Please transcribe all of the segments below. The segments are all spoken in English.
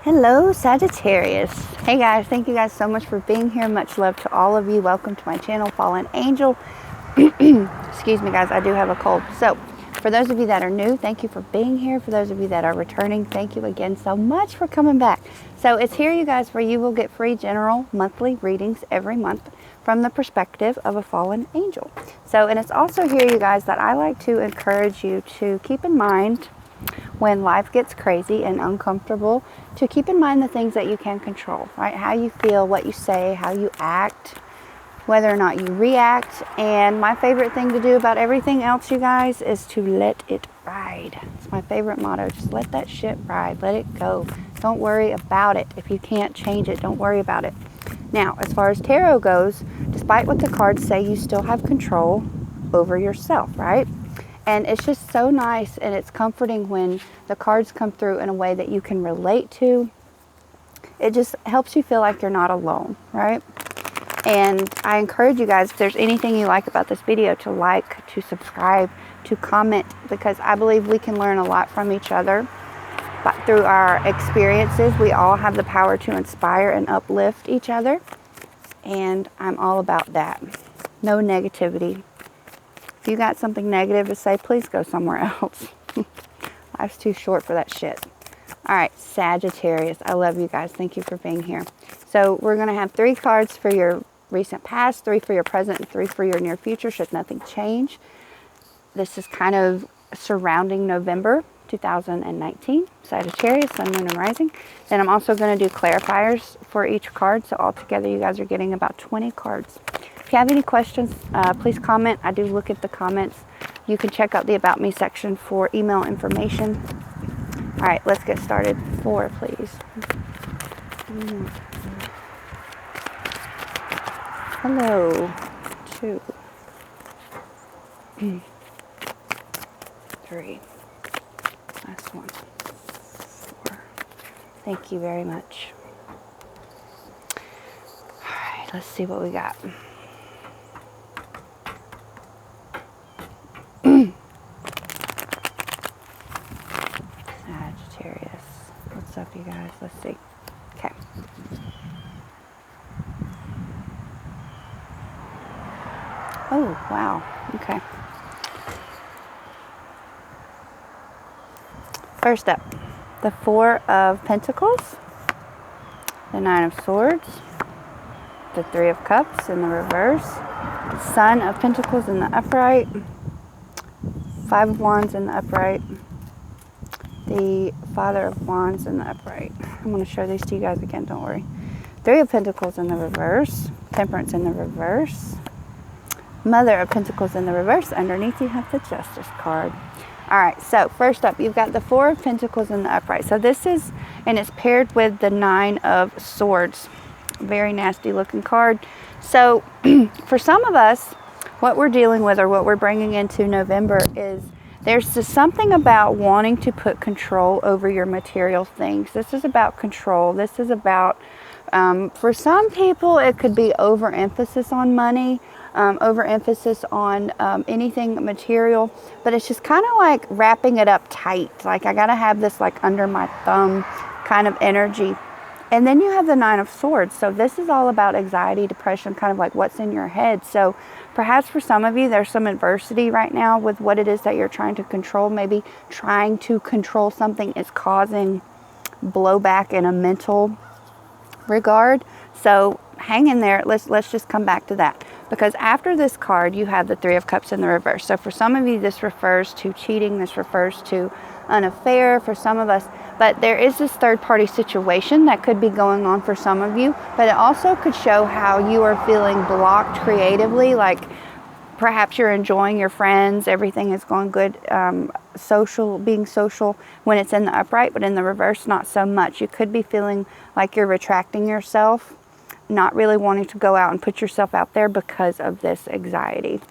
Hello, Sagittarius. Hey guys, thank you guys so much for being here. Much love to all of you. Welcome to my channel, Fallen Angel. Excuse me guys, I do have a cold. So, for those of you that are new, thank you for being here. For those of you that are returning, thank you again so much for coming back. So, it's here, you guys, where you will get free general monthly readings every month from the perspective of a fallen angel. So, and it's also here, you guys, that I like to encourage you to keep in mind when life gets crazy and uncomfortable, to keep in mind the things that you can control, right? How you feel, what you say, how you act, whether or not you react. And my favorite thing to do about everything else, you guys, is to let it ride. It's my favorite motto. Just let that shit ride. Let it go. Don't worry about it. If you can't change it, don't worry about it. Now, as far as tarot goes, despite what the cards say, you still have control over yourself, right? And it's just so nice and it's comforting when the cards come through in a way that you can relate to. It just helps you feel like you're not alone, right? And I encourage you guys, if there's anything you like about this video, to like, to subscribe, to comment, because I believe we can learn a lot from each other. But through our experiences, we all have the power to inspire and uplift each other. And I'm all about that. No negativity. If you got something negative to say, please go somewhere else. Life's too short for that shit. All right, Sagittarius. I love you guys. Thank you for being here. So we're going to have 3 cards for your recent past, 3 for your present, and 3 for your near future, should nothing change. This is kind of surrounding November 2019. Sagittarius, Sun, Moon, and Rising. Then I'm also going to do clarifiers for each card. So altogether, you guys are getting about 20 cards. If you have any questions, please comment. I do look at the comments. You can check out the About Me section for email information. All right, let's get started. 4, please. Hello. 2. 3. Last one. 4. Thank you very much. All right, let's see what we got. Sagittarius. What's up, you guys? Let's see. Okay. Oh, wow. Okay. First up, the 4 of Pentacles, the 9 of Swords, the 3 of Cups in the reverse, Sun of Pentacles in the upright, 5 of Wands in the upright, the Father of Wands in the upright. I'm going to show these to you guys again, don't worry. 3 of Pentacles in the reverse, Temperance in the reverse, Mother of Pentacles in the reverse. Underneath you have the Justice card. All right, so first up, you've got the 4 of Pentacles in the upright. So this is, and it's paired with the 9 of Swords. Very nasty looking card. So for some of us, what we're dealing with or what we're bringing into November is there's just something about wanting to put control over your material things. This is about control. This is about, for some people, it could be overemphasis on money, overemphasis on anything material, but it's just kind of like wrapping it up tight. Like, I got to have this like under my thumb kind of energy. And then you have the 9 of Swords. So this is all about anxiety, depression, kind of like what's in your head. So perhaps for some of you, there's some adversity right now with what it is that you're trying to control. Maybe trying to control something is causing blowback in a mental regard. So hang in there. Let's just come back to that. Because after this card, you have the 3 of Cups in the reverse. So for some of you, this refers to cheating. This refers to an affair for some of us. But there is this third-party situation that could be going on for some of you. But it also could show how you are feeling blocked creatively. Like perhaps you're enjoying your friends. Everything is going good. Being social when it's in the upright. But in the reverse, not so much. You could be feeling like you're retracting yourself. Not really wanting to go out and put yourself out there because of this anxiety.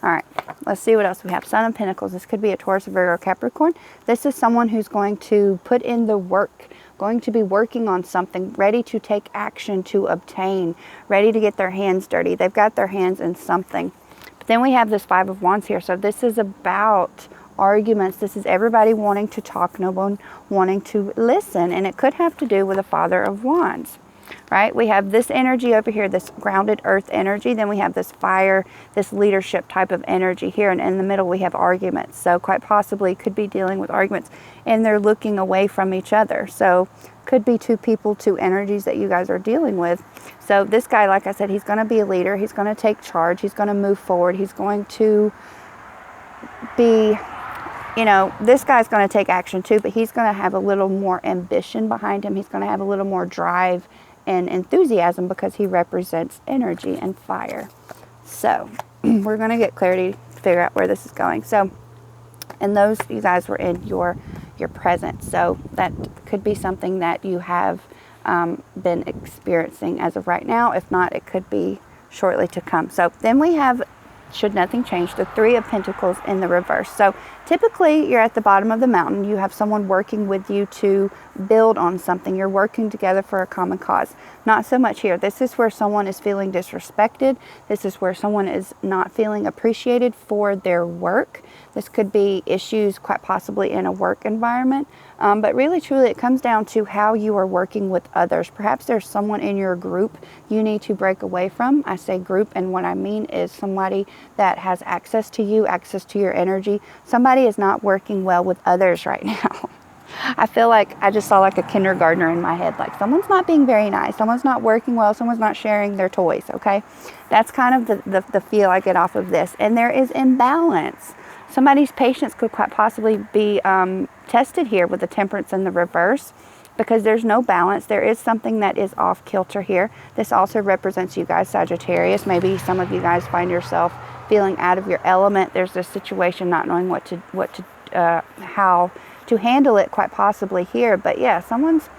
All right, let's see what else we have. Sun of Pentacles. This could be a Taurus, Virgo, Capricorn. This is someone who's going to put in the work, going to be working on something, ready to take action to obtain, ready to get their hands dirty. They've got their hands in something. But then we have this 5 of Wands here. So this is about arguments. This is everybody wanting to talk, no one wanting to listen. And it could have to do with the Father of Wands, right? We have this energy over here, this grounded earth energy. Then we have this fire, this leadership type of energy here. And in the middle, we have arguments. So quite possibly could be dealing with arguments, and they're looking away from each other. So could be two people, two energies that you guys are dealing with. So this guy, like I said, he's going to be a leader. He's going to take charge. He's going to move forward. He's going to be, you know, this guy's going to take action too, but he's going to have a little more ambition behind him. He's going to have a little more drive and enthusiasm because he represents energy and fire. So we're going to get clarity to figure out where this is going. So, and those, you guys, were in your present. So that could be something that you have been experiencing as of right now. If not, it could be shortly to come. So then we have, should nothing change, the Three of Pentacles in the reverse. So typically you're at the bottom of the mountain. You have someone working with you to build on something. You're working together for a common cause. Not so much here. This is where someone is feeling disrespected. This is where someone is not feeling appreciated for their work. This could be issues quite possibly in a work environment. But really, truly, it comes down to how you are working with others. Perhaps there's someone in your group you need to break away from. I say group, and what I mean is somebody that has access to you, access to your energy. Somebody is not working well with others right now. I feel like I just saw like a kindergartner in my head. Like someone's not being very nice. Someone's not working well. Someone's not sharing their toys, okay? That's kind of the feel I get off of this. And there is imbalance. Somebody's patience could quite possibly be tested here with the Temperance in the reverse, because there's no balance. There is something that is off kilter here. This also represents you guys, Sagittarius. Maybe some of you guys find yourself feeling out of your element. There's this situation, not knowing how to handle it, quite possibly here. But yeah, someone's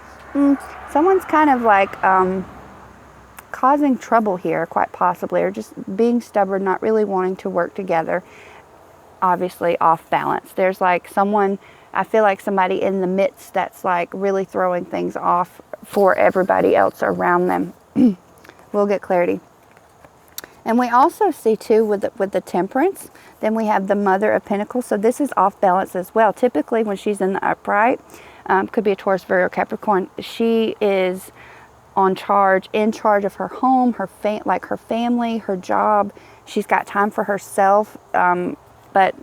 kind of like causing trouble here, quite possibly, or just being stubborn, not really wanting to work together. Obviously off balance. There's like someone, I feel like somebody in the midst that's like really throwing things off for everybody else around them. We'll get clarity. And we also see too with the Temperance, then we have the Mother of Pentacles. So this is off balance as well. Typically when she's in the upright, could be a Taurus, Virgo, Capricorn, she is in charge of her home, her family, her job. She's got time for herself. But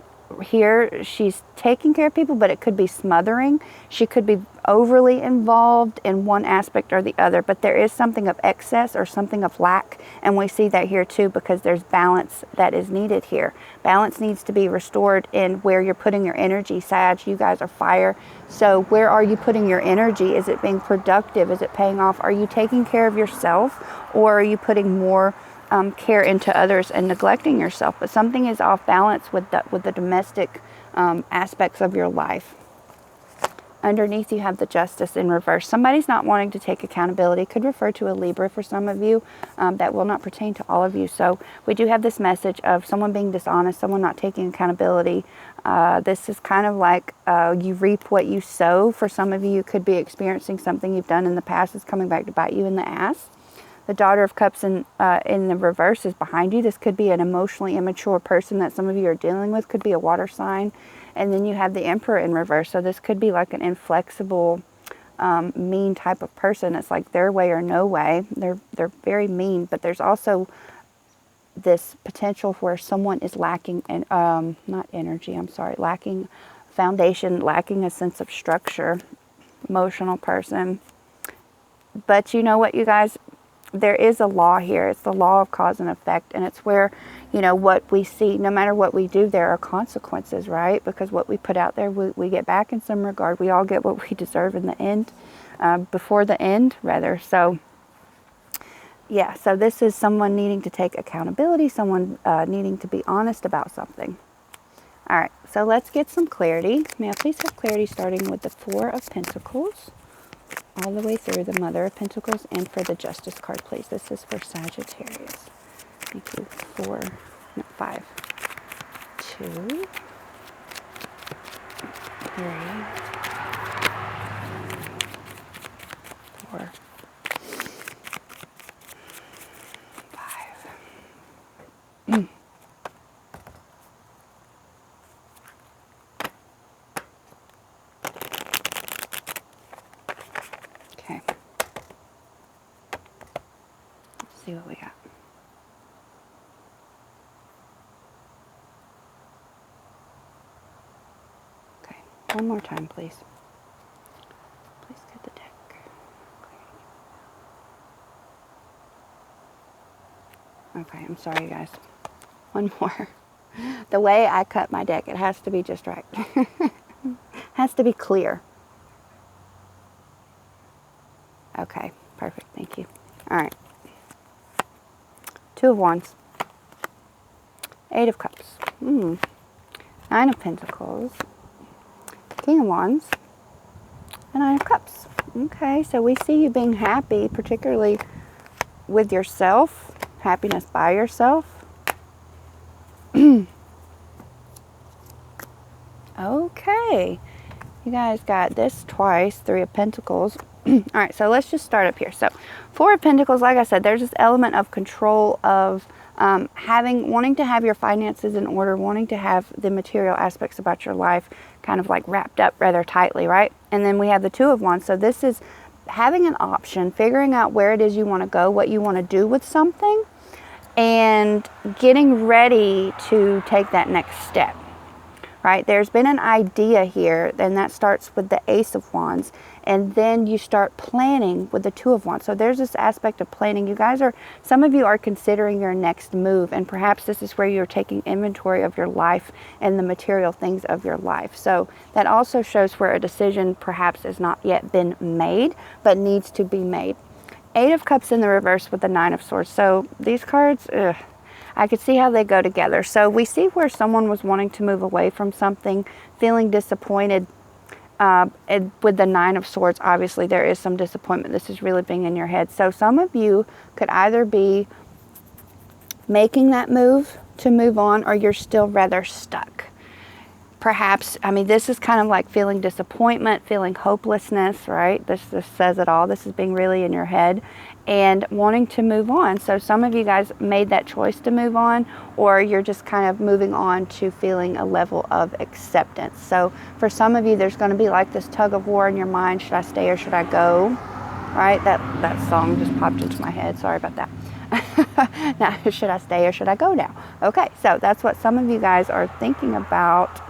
here she's taking care of people, but it could be smothering. She could be overly involved in one aspect or the other, but there is something of excess or something of lack. And we see that here too, because there's balance that is needed here. Balance needs to be restored in where you're putting your energy. Sag, you guys are fire. So where are you putting your energy? Is it being productive? Is it paying off? Are you taking care of yourself, or are you putting more care into others and neglecting yourself? But something is off balance with the domestic aspects of your life. Underneath you have the Justice in reverse. Somebody's not wanting to take accountability. Could refer to a Libra for some of you. That will not pertain to all of you. So we do have this message of someone being dishonest, someone not taking accountability. This is kind of like you reap what you sow. For some of you, you could be experiencing something you've done in the past is coming back to bite you in the ass. The Daughter of Cups in the reverse is behind you. This could be an emotionally immature person that some of you are dealing with. Could be a water sign. And then you have the Emperor in reverse. So this could be like an inflexible, mean type of person. It's like their way or no way. They're very mean. But there's also this potential where someone is lacking, not energy, I'm sorry, lacking foundation, lacking a sense of structure, emotional person. But you know what, you guys? There is a law here. It's the law of cause and effect. And it's where, you know, what we see, no matter what we do, there are consequences, right? Because what we put out there, we get back in some regard. We all get what we deserve in the end, before the end, rather. So, yeah, so this is someone needing to take accountability, someone needing to be honest about something. All right, so let's get some clarity. May I please have clarity starting with the Four of Pentacles, all the way through the Mother of Pentacles, and for the Justice card, please. This is for Sagittarius. Thank you. 5, 2, 3, 4, 5. Okay. Let's see what we got. Okay. One more time, please. Please get the deck. Okay, I'm sorry, you guys. One more. The way I cut my deck, it has to be just right. Has to be clear. Okay, perfect. Thank you. All right. 2 of Wands. 8 of Cups. 9 of Pentacles. King of Wands. And 9 of Cups. Okay, so we see you being happy, particularly with yourself. Happiness by yourself. Okay. You guys got this twice. 3 of Pentacles. All right, so let's just start up here. So 4 of Pentacles, like I said, there's this element of control of wanting to have your finances in order, wanting to have the material aspects about your life kind of like wrapped up rather tightly, right? And then we have the 2 of Wands. So this is having an option, figuring out where it is you want to go, what you want to do with something, and getting ready to take that next step. Right? There's been an idea here, and that starts with the Ace of Wands, and then you start planning with the 2 of Wands. So there's this aspect of planning. You guys are, some of you are considering your next move, and perhaps this is where you're taking inventory of your life and the material things of your life. So that also shows where a decision perhaps has not yet been made, but needs to be made. 8 of Cups in the reverse with the 9 of Swords. So these cards, I could see how they go together. So we see where someone was wanting to move away from something, feeling disappointed. And with the 9 of Swords, obviously there is some disappointment. This is really being in your head. So some of you could either be making that move to move on, or you're still rather stuck. Perhaps, I mean, this is kind of like feeling disappointment, feeling hopelessness, right? This says it all. This is being really in your head and wanting to move on. So some of you guys made that choice to move on, or you're just kind of moving on to feeling a level of acceptance. So for some of you, there's going to be like this tug of war in your mind. Should I stay or should I go? Right? That song just popped into my head. Sorry about that. Now, should I stay or should I go now? Okay, so that's what some of you guys are thinking about.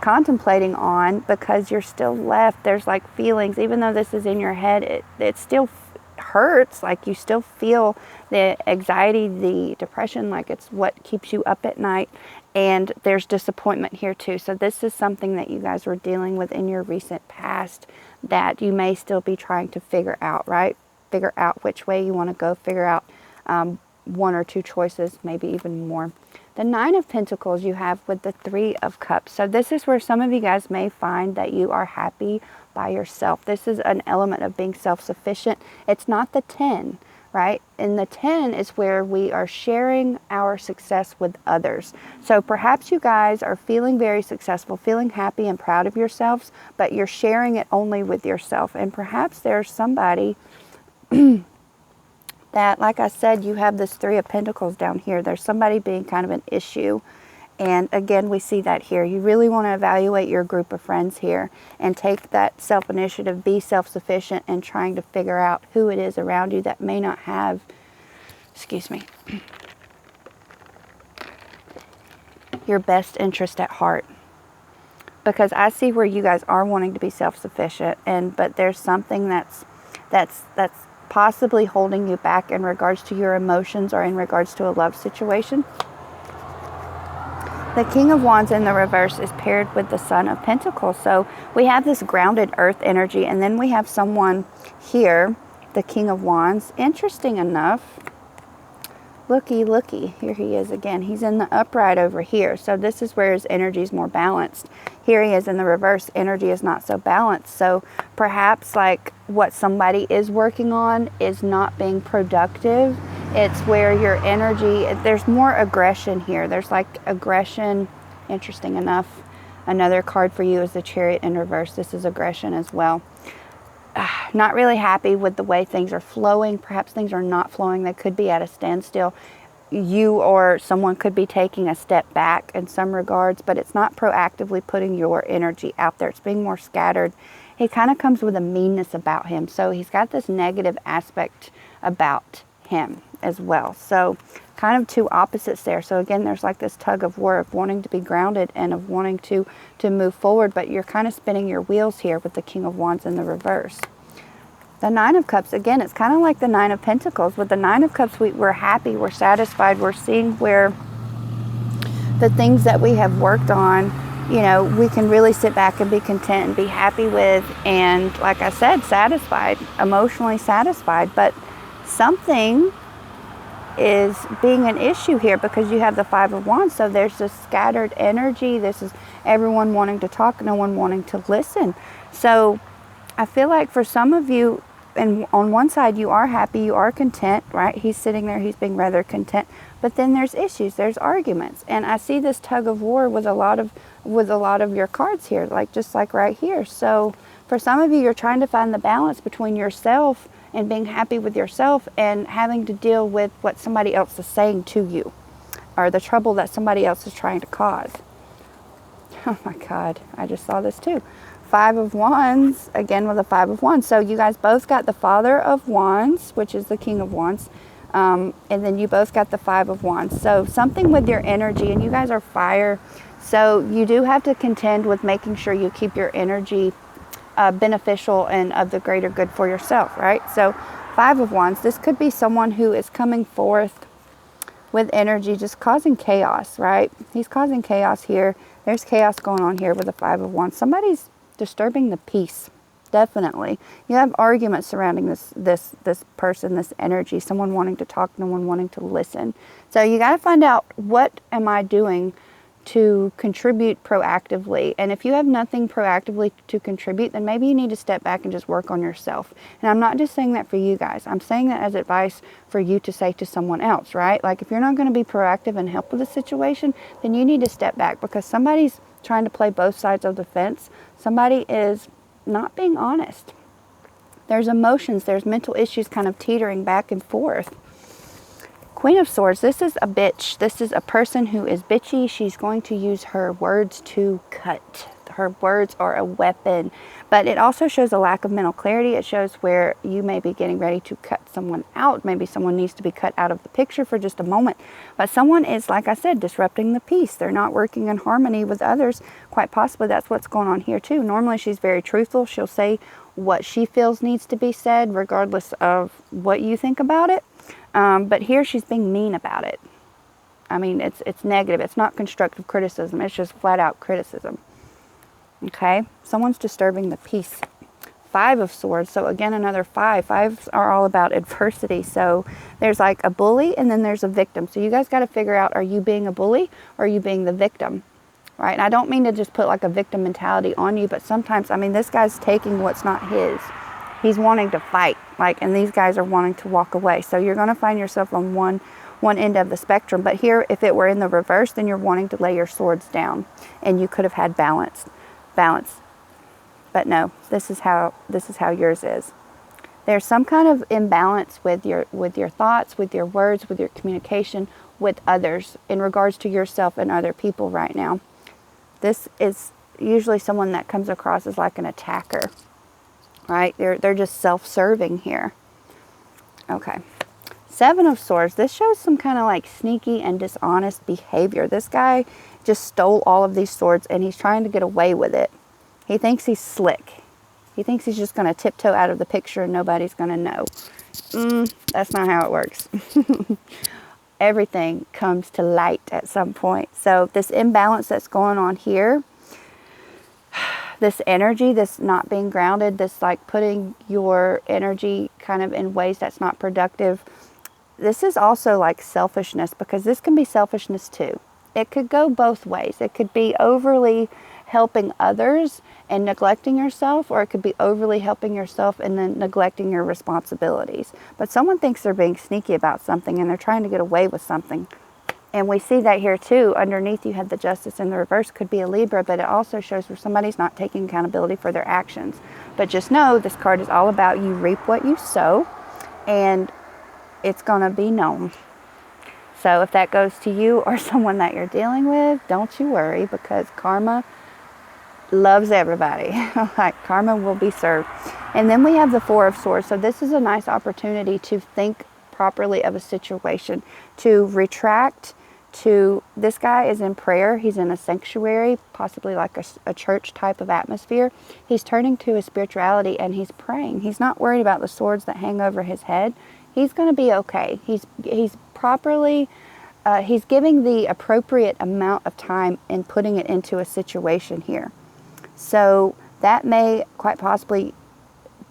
Contemplating on, because you're still left. There's like feelings, even though this is in your head, it still hurts. Like you still feel the anxiety, the depression, like it's what keeps you up at night. And there's disappointment here too. So this is something that you guys were dealing with in your recent past that you may still be trying to figure out, right? Figure out which way you want to go, figure out 1 or 2 choices, maybe even more. The 9 of Pentacles you have with the 3 of Cups. So this is where some of you guys may find that you are happy by yourself. This is an element of being self-sufficient. It's not the 10, right? And the 10 is where we are sharing our success with others. So perhaps you guys are feeling very successful, feeling happy and proud of yourselves, but you're sharing it only with yourself. And perhaps there's somebody that, like I said, you have this 3 of Pentacles down here. There's somebody being kind of an issue. And again, we see that here. You really want to evaluate your group of friends here and take that self-initiative, be self-sufficient, and trying to figure out who it is around you that may not have, excuse me, your best interest at heart. Because I see where you guys are wanting to be self-sufficient, but there's something that's possibly holding you back in regards to your emotions or in regards to a love situation. The King of Wands in the reverse is paired with the Son of Pentacles. So we have this grounded earth energy, and then we have someone here, the King of Wands. Interesting enough, looky, here he is again. He's in the upright over here. So this is where his energy is more balanced. Here he is in the reverse. Energy is not so balanced. So perhaps like what somebody is working on is not being productive. It's where your energy, there's more aggression here. There's like aggression. Interesting enough. Another card for you is the Chariot in reverse. This is aggression as well. Not really happy with the way things are flowing. Perhaps things are not flowing. They could be at a standstill. You or someone could be taking a step back in some regards, but it's not proactively putting your energy out there. It's being more scattered he kind of comes with a meanness about him. So he's got this negative aspect about him as well. So kind of two opposites there. So again, there's like this tug of war of wanting to be grounded and of wanting to move forward, but you're kind of spinning your wheels here with the King of Wands in the reverse. The Nine of Cups, again, it's kind of like the Nine of Pentacles. With the Nine of Cups, we're happy, we're satisfied, we're seeing where the things that we have worked on, you know, we can really sit back and be content and be happy with, and like I said, satisfied, emotionally satisfied. But something is being an issue here because you have the Five of Wands. So there's this scattered energy. This is everyone wanting to talk, no one wanting to listen. So I feel like for some of you, and on one side you are happy, you are content, right? He's sitting there, he's being rather content. But then there's issues, there's arguments. And I see this tug of war with a lot of your cards here, like just like right here. So for some of you, you're trying to find the balance between yourself and being happy with yourself and having to deal with what somebody else is saying to you, or the trouble that somebody else is trying to cause. Oh my God, I just saw this too. Five of Wands, again with a Five of Wands. So you guys both got the Father of Wands, which is the King of Wands, and then you both got the Five of Wands. So something with your energy, and you guys are fire, so you do have to contend with making sure you keep your energy beneficial and of the greater good for yourself, right? So Five of Wands, this could be someone who is coming forth with energy, just causing chaos, right? He's causing chaos here. There's chaos going on here with the Five of Wands. Somebody's disturbing the peace, definitely. You have arguments surrounding this person, this energy, someone wanting to talk, no one wanting to listen. So you got to find out, what am I doing to contribute proactively? And if you have nothing proactively to contribute, then maybe you need to step back and just work on yourself. And I'm not just saying that for you guys. I'm saying that as advice for you to say to someone else, right? Like if you're not going to be proactive and help with the situation, then you need to step back, because somebody's trying to play both sides of the fence. Somebody is not being honest. There's emotions, there's mental issues kind of teetering back and forth. Queen of Swords, this is a bitch. This is a person who is bitchy. She's going to use her words to cut. Her words are a weapon. But it also shows a lack of mental clarity. It shows where you may be getting ready to cut someone out. Maybe someone needs to be cut out of the picture for just a moment. But someone is, like I said, disrupting the peace. They're not working in harmony with others. Quite possibly that's what's going on here too. Normally she's very truthful. She'll say what she feels needs to be said, regardless of what you think about it. But here she's being mean about it. I mean, it's negative. It's not constructive criticism. It's just flat out criticism. Okay? Someone's disturbing the peace. Five of Swords. So again, another five. Fives are all about adversity. So there's like a bully and then there's a victim. So you guys got to figure out, are you being a bully or are you being the victim? Right? And I don't mean to just put like a victim mentality on you, but sometimes, I mean, this guy's taking what's not his. He's wanting to fight, like, and these guys are wanting to walk away. So you're going to find yourself on one end of the spectrum. But here, if it were in the reverse, then you're wanting to lay your swords down, and you could have had balance. But no, this is how yours is. There's some kind of imbalance with your thoughts, with your words, with your communication with others in regards to yourself and other people right now. This is usually someone that comes across as like an attacker. Right? They're just self-serving here. Okay. Seven of Swords. This shows some kind of like sneaky and dishonest behavior. This guy just stole all of these swords and he's trying to get away with it. He thinks he's slick. He thinks he's just going to tiptoe out of the picture and nobody's going to know. That's not how it works. Everything comes to light at some point. So this imbalance that's going on here, this energy, this not being grounded, this like putting your energy kind of in ways that's not productive. This is also like selfishness, because this can be selfishness too. It could go both ways. It could be overly helping others and neglecting yourself, or it could be overly helping yourself and then neglecting your responsibilities. But someone thinks they're being sneaky about something and they're trying to get away with something. And we see that here too. Underneath you had the Justice in the reverse. Could be a Libra, but it also shows where somebody's not taking accountability for their actions. But just know this card is all about you reap what you sow, and it's going to be known. So if that goes to you or someone that you're dealing with, don't you worry, because karma loves everybody. Like karma will be served. And then we have the Four of Swords. So this is a nice opportunity to think properly of a situation, to retract, to, this guy is in prayer. He's in a sanctuary, possibly like a church type of atmosphere. He's turning to his spirituality and he's praying. He's not worried about the swords that hang over his head. He's going to be okay. He's properly, he's giving the appropriate amount of time in putting it into a situation here. So that may quite possibly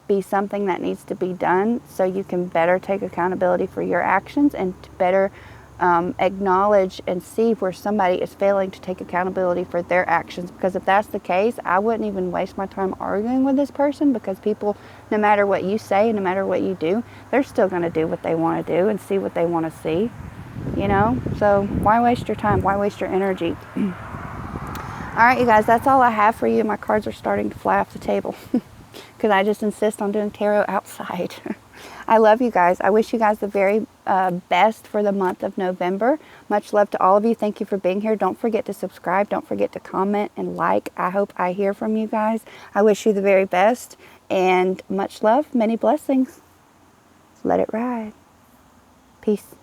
be something that needs to be done so you can better take accountability for your actions and to better acknowledge and see where somebody is failing to take accountability for their actions. Because if that's the case, I wouldn't even waste my time arguing with this person, because people, no matter what you say, no matter what you do, they're still going to do what they want to do and see what they want to see, you know? So why waste your time? Why waste your energy? All right, you guys, that's all I have for you. My cards are starting to fly off the table because I just insist on doing tarot outside. I love you guys. I wish you guys the very best for the month of November. Much love to all of you. Thank you for being here. Don't forget to subscribe. Don't forget to comment and like. I hope I hear from you guys. I wish you the very best and much love. Many blessings. Let it ride. Peace.